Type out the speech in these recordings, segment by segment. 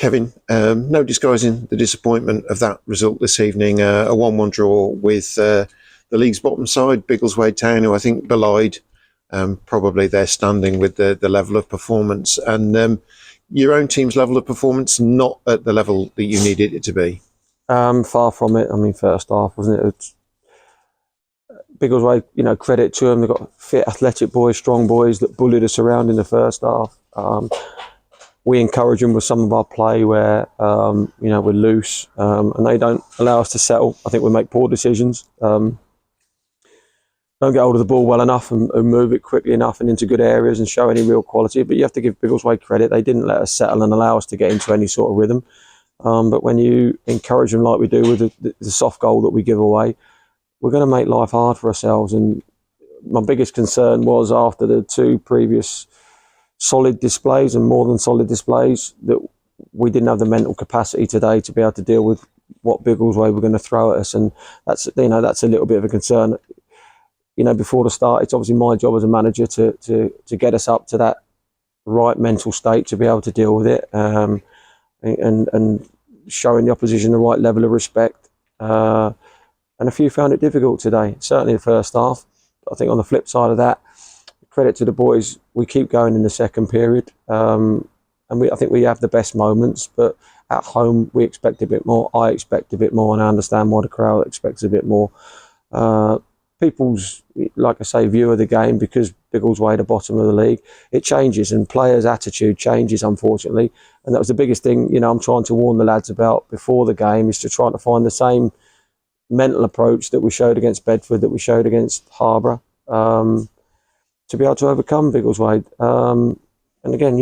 Kevin, no disguising the disappointment of that result this evening. A 1-1 draw with the league's bottom side, Biggleswade Town, who I think belied probably their standing with the level of performance. And your own team's level of performance not at the level that you needed it to be. Far from it. I mean, first half, wasn't it? Biggleswade, credit to them. They've got fit, athletic boys, strong boys that bullied us around in the first half. We encourage them with some of our play where, we're loose and they don't allow us to settle. I think we make poor decisions. Don't get hold of the ball well enough and move it quickly enough and into good areas and show any real quality. But you have to give Biggleswade credit. They didn't let us settle and allow us to get into any sort of rhythm. But when you encourage them like we do with the soft goal that we give away, we're going to make life hard for ourselves. And my biggest concern was after the two previous solid displays and more than solid displays that we didn't have the mental capacity today to be able to deal with what Biggleswade were going to throw at us. And that's a little bit of a concern. Before the start, it's obviously my job as a manager to get us up to that right mental state to be able to deal with it, and showing the opposition the right level of respect. And a few found it difficult today, certainly the first half. I think on the flip side of that, credit to the boys, we keep going in the second period. And I think we have the best moments, but at home we expect a bit more. I expect a bit more, and I understand why the crowd expects a bit more. People's, like I say, view of the game, because Biggleswade are bottom of the league, it changes, and players' attitude changes, unfortunately. And that was the biggest thing, I'm trying to warn the lads about before the game, is to try to find the same mental approach that we showed against Bedford, that we showed against Harborough, to be able to overcome Biggleswade. And again,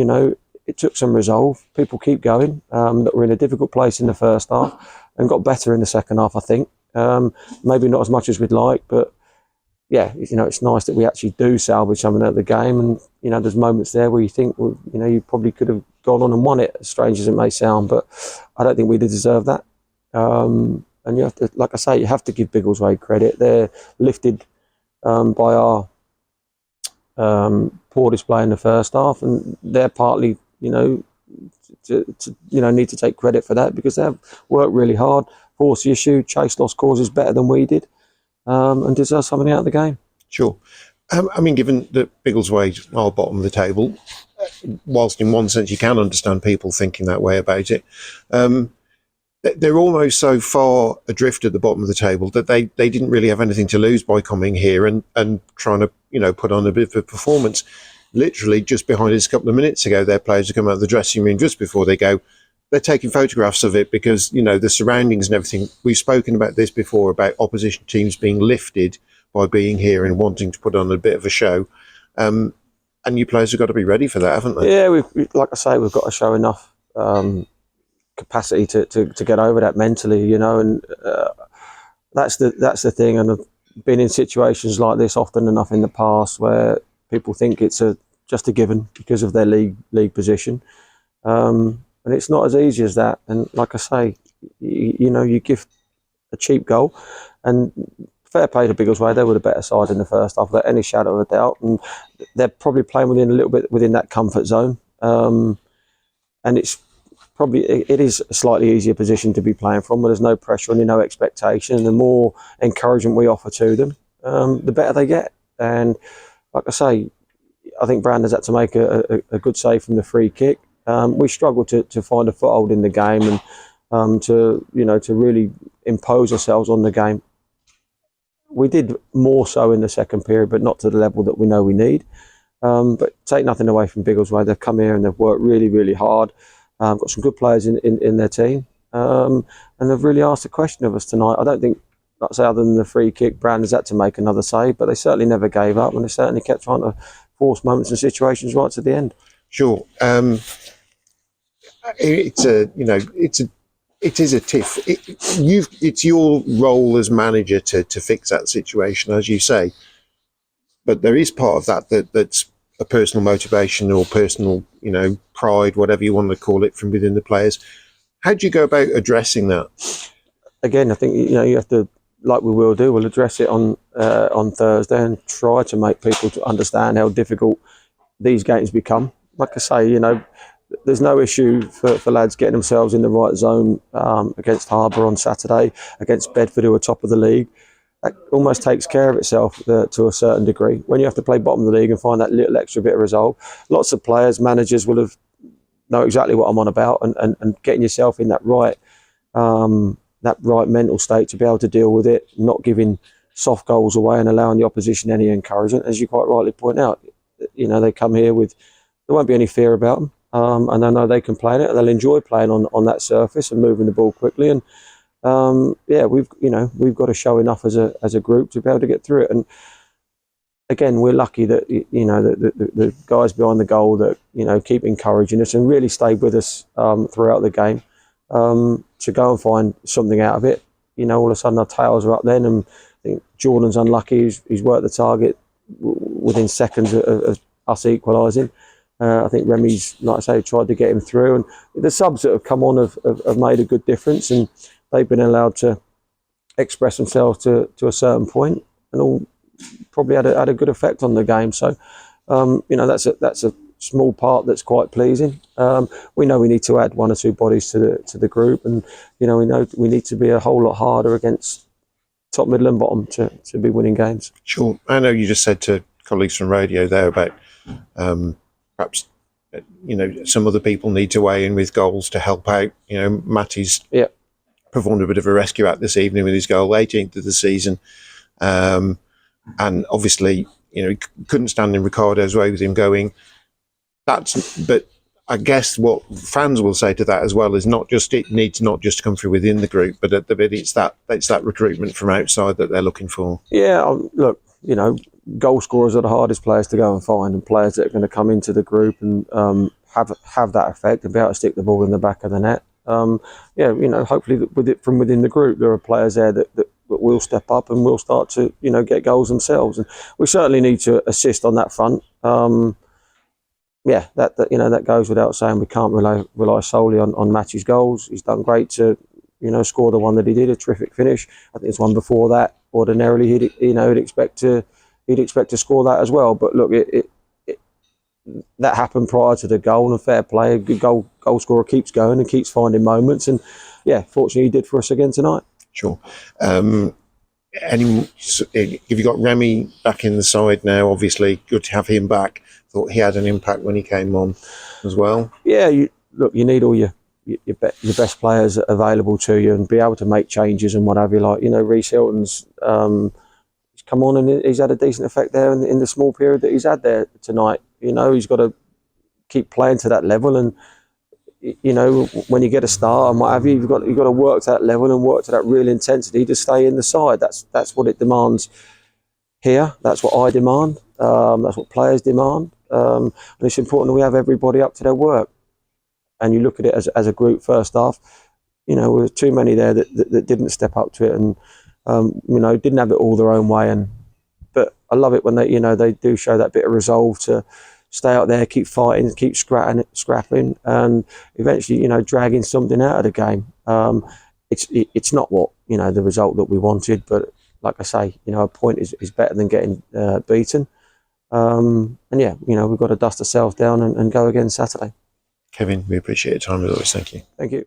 it took some resolve. People keep going, that were in a difficult place in the first half and got better in the second half, I think. Maybe not as much as we'd like, but yeah, it's nice that we actually do salvage something out of the game. And, there's moments there where you think, well, you probably could have gone on and won it, as strange as it may sound, but I don't think we did deserve that. And you have to, like I say, you have to give Biggleswade credit. They're lifted by our poor display in the first half, and they're partly, need to take credit for that, because they've worked really hard, forced the issue, chased lost causes better than we did, and deserve something out of the game. Sure. Given that Biggleswade are bottom of the table, whilst in one sense you can understand people thinking that way about it, they're almost so far adrift at the bottom of the table that they didn't really have anything to lose by coming here and trying to, put on a bit of a performance. Literally just behind us a couple of minutes ago, their players have come out of the dressing room just before they go. They're taking photographs of it because, the surroundings and everything. We've spoken about this before, about opposition teams being lifted by being here and wanting to put on a bit of a show. And you players have got to be ready for that, haven't they? Yeah, like I say, we've got to show enough capacity to get over that mentally, and that's the thing. And I've been in situations like this often enough in the past where people think it's just a given because of their league position. And it's not as easy as that. And like I say, you give a cheap goal, and fair play to Biggleswade, they were the better side in the first half without any shadow of a doubt, and they're probably playing a little bit within that comfort zone. And it is a slightly easier position to be playing from, where there's no pressure and no expectation. And the more encouragement we offer to them, the better they get. And like I say, I think Brandon's had to make a good save from the free kick. We struggled to find a foothold in the game and to really impose ourselves on the game. We did more so in the second period, but not to the level that we know we need. But take nothing away from Biggleswade. They've come here and they've worked really, really hard. Got some good players in their team. And they've really asked a question of us tonight. I don't think, like I say, other than the free kick, Brandon's had to make another save, but they certainly never gave up, and they certainly kept trying to force moments and situations right to the end. Sure. It is a tiff. It's your role as manager to fix that situation, as you say. But there is part of that's a personal motivation or personal, pride, whatever you want to call it, from within the players. How do you go about addressing that? Again, I think you have to, like we will do. We'll address it on Thursday and try to make people to understand how difficult these games become. Like I say, there's no issue for lads getting themselves in the right zone against Harbour on Saturday, against Bedford, who are top of the league. That almost takes care of itself to a certain degree. When you have to play bottom of the league and find that little extra bit of resolve, lots of players, managers will have know exactly what I'm on about, and getting yourself in that right mental state to be able to deal with it, not giving soft goals away and allowing the opposition any encouragement. As you quite rightly point out, they come here with, there won't be any fear about them, and I know they can play it, and they'll enjoy playing on that surface and moving the ball quickly. And we've got to show enough as a group to be able to get through it. And again, we're lucky that the guys behind the goal that keep encouraging us and really stayed with us throughout the game to go and find something out of it. All of a sudden our tails are up then, and I think Jordan's unlucky. He's worked the target within seconds of us equalising. I think Remy's, like I say, tried to get him through, and the subs that have come on have made a good difference, and they've been allowed to express themselves to a certain point, and all probably had a good effect on the game. So that's a small part that's quite pleasing. We know we need to add one or two bodies to the group, and we know we need to be a whole lot harder against top, middle and bottom to be winning games. Sure. I know you just said to colleagues from radio there about perhaps some other people need to weigh in with goals to help out. Matty's performed a bit of a rescue act this evening with his goal, 18th of the season, and obviously he couldn't stand in Ricardo's way with him going. But I guess what fans will say to that as well is it needs not just to come through within the group, but at the bit it's that recruitment from outside that they're looking for. Yeah, look, goal scorers are the hardest players to go and find, and players that are going to come into the group and have that effect and be able to stick the ball in the back of the net. Hopefully from within the group there are players there that will step up and will start to get goals themselves, and we certainly need to assist on that front. That goes without saying. We can't rely solely on Matthew's goals. He's done great to score the one that he did, a terrific finish. I think it's one before that. Ordinarily he'd expect to score that as well. But look, that happened prior to the goal, and fair play. A good goal scorer keeps going and keeps finding moments, and fortunately he did for us again tonight. Sure. Have you got Remy back in the side now? Obviously, good to have him back. Thought he had an impact when he came on as well. Yeah, you need all your best players available to you and be able to make changes and what have you. Like Rhys Hilton's he's come on and he's had a decent effect there in the small period that he's had there tonight. He's got to keep playing to that level, and when you get a start and what have you, you've got to work to that level and work to that real intensity to stay in the side. That's what it demands here. That's what I demand. That's what players demand. And it's important that we have everybody up to their work. And you look at it as a group first half, there were too many there that didn't step up to it and didn't have it all their own way. But I love it when they do show that bit of resolve to stay out there, keep fighting, keep scrapping, and eventually dragging something out of the game. It's not what the result that we wanted, but like I say, a point is better than getting beaten. We've got to dust ourselves down and go again Saturday. Kevin, we appreciate your time as always. Thank you. Thank you.